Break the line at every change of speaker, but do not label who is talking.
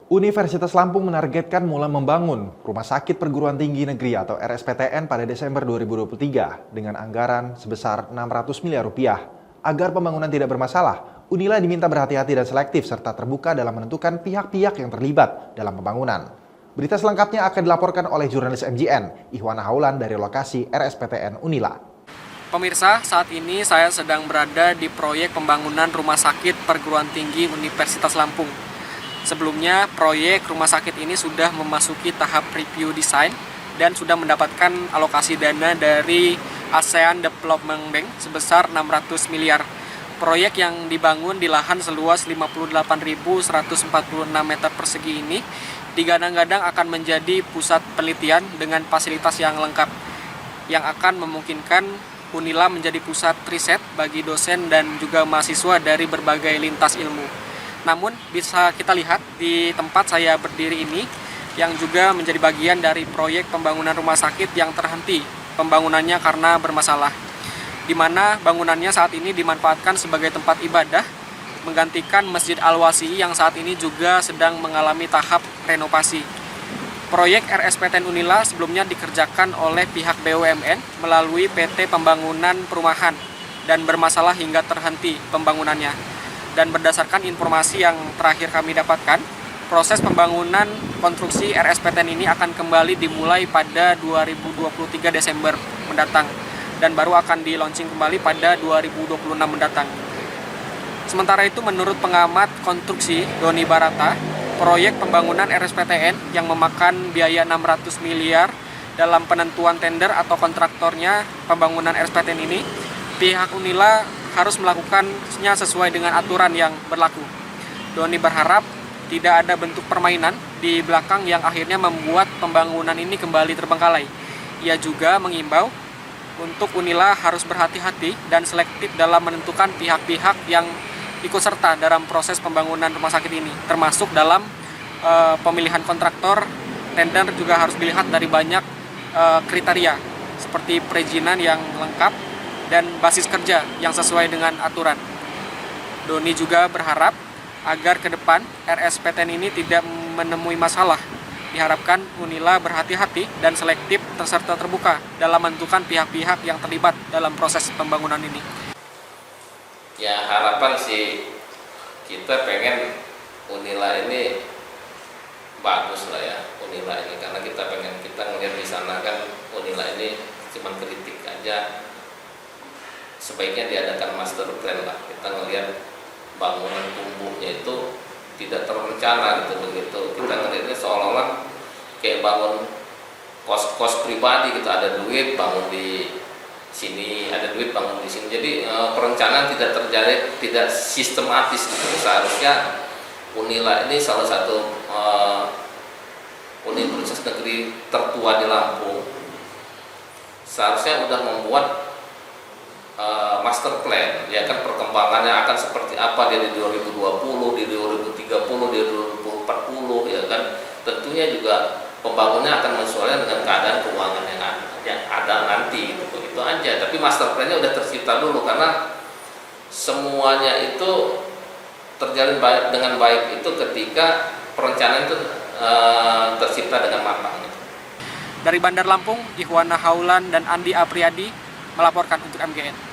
Universitas Lampung menargetkan mulai membangun Rumah Sakit Perguruan Tinggi Negeri atau RSPTN pada Desember 2023 dengan anggaran sebesar 600 miliar rupiah. Agar pembangunan tidak bermasalah, Unila diminta berhati-hati dan selektif serta terbuka dalam menentukan pihak-pihak yang terlibat dalam pembangunan. Berita selengkapnya akan dilaporkan oleh jurnalis MJN, Ihwana Haulan dari lokasi RSPTN Unila.
Pemirsa, saat ini saya sedang berada di proyek pembangunan Rumah Sakit Perguruan Tinggi Universitas Lampung. Sebelumnya, proyek rumah sakit ini sudah memasuki tahap review desain dan sudah mendapatkan alokasi dana dari ASEAN Development Bank sebesar 600 miliar. Proyek yang dibangun di lahan seluas 58.146 meter persegi ini digadang-gadang akan menjadi pusat penelitian dengan fasilitas yang lengkap yang akan memungkinkan Unila menjadi pusat riset bagi dosen dan juga mahasiswa dari berbagai lintas ilmu. Namun bisa kita lihat di tempat saya berdiri ini yang juga menjadi bagian dari proyek pembangunan rumah sakit yang terhenti pembangunannya karena bermasalah, di mana bangunannya saat ini dimanfaatkan sebagai tempat ibadah menggantikan Masjid Al-Wasi yang saat ini juga sedang mengalami tahap renovasi. Proyek RSPTN Unila sebelumnya dikerjakan oleh pihak BUMN melalui PT Pembangunan Perumahan dan bermasalah hingga terhenti pembangunannya. Dan berdasarkan informasi yang terakhir kami dapatkan, proses pembangunan konstruksi RSPTN ini akan kembali dimulai pada 2023 Desember mendatang dan baru akan di-launching kembali pada 2026 mendatang. Sementara itu, menurut pengamat konstruksi Doni Barata, proyek pembangunan RSPTN yang memakan biaya 600 miliar dalam penentuan tender atau kontraktornya pembangunan RSPTN ini, pihak Unila harus melakukannya sesuai dengan aturan yang berlaku. Doni berharap tidak ada bentuk permainan di belakang yang akhirnya membuat pembangunan ini kembali terbengkalai. Ia juga mengimbau untuk Unila harus berhati-hati dan selektif dalam menentukan pihak-pihak yang ikut serta dalam proses pembangunan rumah sakit ini, termasuk dalam pemilihan kontraktor. Tender juga harus dilihat dari banyak kriteria seperti perizinan yang lengkap dan basis kerja yang sesuai dengan aturan. Doni juga berharap agar ke depan RSPTN ini tidak menemui masalah. Diharapkan Unila berhati-hati dan selektif serta terbuka dalam menentukan pihak-pihak yang terlibat dalam proses pembangunan ini.
Ya, harapan sih kita pengen Unila ini bagus lah ya, Unila ini, karena kita ngelihat di sana kan Unila ini cuma kritik aja. Sebaiknya diadakan master plan lah. Kita ngelihat bangunan tumbuhnya itu tidak terencana gitu begitu. Kita ngelihatnya seolah-olah kayak bangun kos-kos pribadi gitu, ada duit bangun di sini, ada duit bangun di sini. Jadi perencanaan tidak terjadi, tidak sistematis gitu. Seharusnya Unila ini salah satu universitas negeri tertua di Lampung. Seharusnya udah membuat master plan, ya kan, perkembangannya akan seperti apa di 2020, di 2030, di 2040, ya kan. Tentunya juga pembangunannya akan menyesuaikan dengan keadaan keuangan yang ada nanti, itu aja. Tapi master plan-nya udah tercipta dulu, karena semuanya itu terjalin dengan baik itu ketika perencanaan itu tercipta dengan matang.
Dari Bandar Lampung, Ihwana Haulan dan Andi Apriyadi melaporkan untuk MGN.